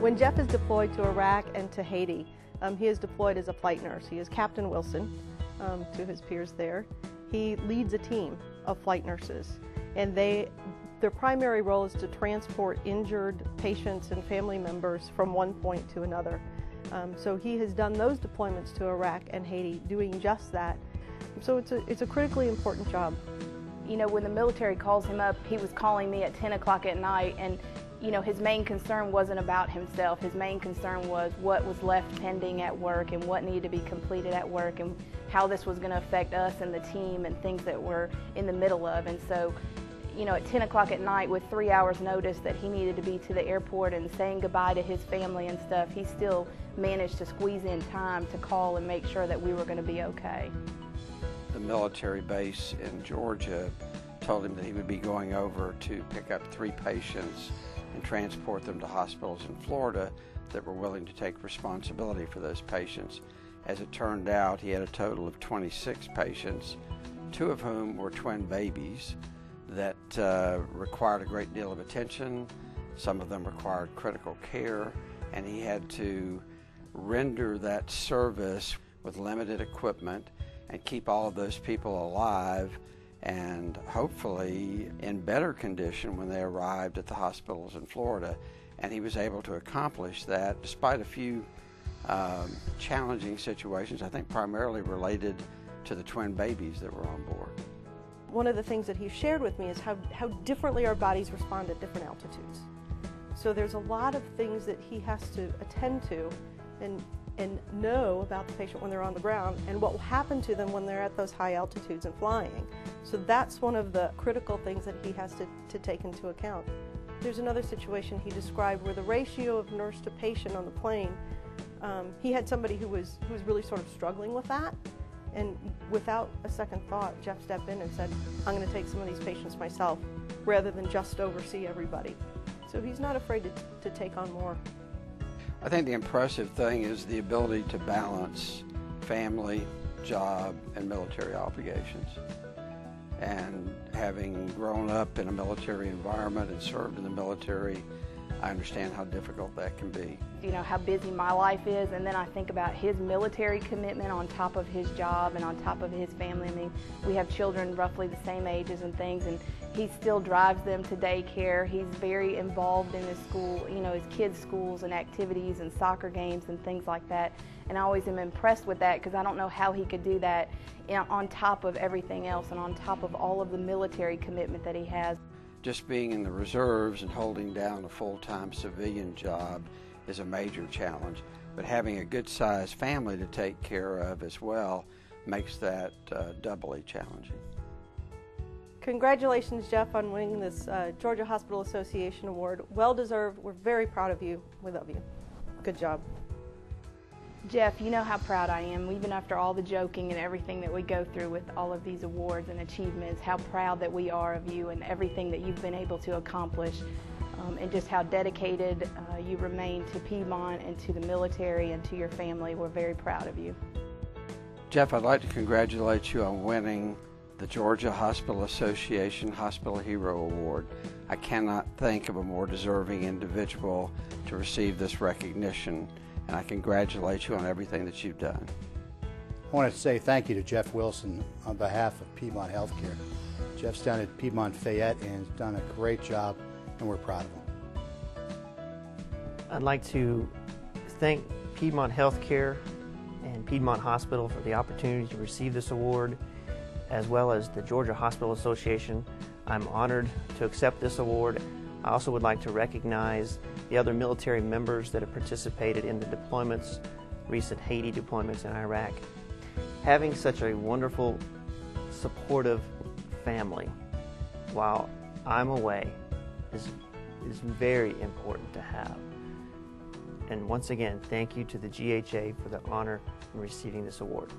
When Jeff is deployed to Iraq and to Haiti, he is deployed as a flight nurse. He is Captain Wilson to his peers there. He leads a team of flight nurses, and their primary role is to transport injured patients and family members from one point to another. So he has done those deployments to Iraq and Haiti, doing just that. So it's a critically important job. You know, when the military calls him up, he was calling me at 10 o'clock at night, and you know, his main concern wasn't about himself. His main concern was what was left pending at work and what needed to be completed at work and how this was going to affect us and the team and things that we're in the middle of. And so, you know, at 10 o'clock at night with 3 hours notice that he needed to be to the airport and saying goodbye to his family and stuff, he still managed to squeeze in time to call and make sure that we were going to be okay. The military base in Georgia told him that he would be going over to pick up 3 patients and transport them to hospitals in Florida that were willing to take responsibility for those patients. As it turned out, he had a total of 26 patients, 2 of whom were twin babies that required a great deal of attention. Some of them required critical care, and he had to render that service with limited equipment and keep all of those people alive and hopefully in better condition when they arrived at the hospitals in Florida. And he was able to accomplish that despite a few challenging situations, I think primarily related to the twin babies that were on board. One of the things that he shared with me is how differently our bodies respond at different altitudes. So there's a lot of things that he has to attend to and know about the patient when they're on the ground and what will happen to them when they're at those high altitudes and flying. So that's one of the critical things that he has to take into account. There's another situation he described where the ratio of nurse to patient on the plane, he had somebody who was really sort of struggling with that, and without a second thought, Jeff stepped in and said, I'm going to take some of these patients myself rather than just oversee everybody. So he's not afraid to take on more. I think the impressive thing is the ability to balance family, job, and military obligations. And having grown up in a military environment and served in the military, I understand how difficult that can be. You know, how busy my life is, and then I think about his military commitment on top of his job and on top of his family. I mean, we have children roughly the same ages and things, and he still drives them to daycare. He's very involved in his school, you know, his kids' schools and activities and soccer games and things like that. And I always am impressed with that because I don't know how he could do that on top of everything else and on top of all of the military commitment that he has. Just being in the reserves and holding down a full-time civilian job is a major challenge, but having a good-sized family to take care of as well makes that doubly challenging. Congratulations, Jeff, on winning this Georgia Hospital Association Award. Well deserved. We're very proud of you. We love you. Good job. Jeff, you know how proud I am, even after all the joking and everything that we go through with all of these awards and achievements, how proud that we are of you and everything that you've been able to accomplish, and just how dedicated you remain to Piedmont and to the military and to your family. We're very proud of you. Jeff, I'd like to congratulate you on winning the Georgia Hospital Association Hospital Hero Award. I cannot think of a more deserving individual to receive this recognition, and I congratulate you on everything that you've done. I want to say thank you to Jeff Wilson on behalf of Piedmont Healthcare. Jeff's down at Piedmont Fayette and has done a great job, and we're proud of him. I'd like to thank Piedmont Healthcare and Piedmont Hospital for the opportunity to receive this award, as well as the Georgia Hospital Association. I'm honored to accept this award. I also would like to recognize the other military members that have participated in the deployments, recent Haiti deployments in Iraq. Having such a wonderful, supportive family while I'm away is very important to have. And once again, thank you to the GHA for the honor in receiving this award.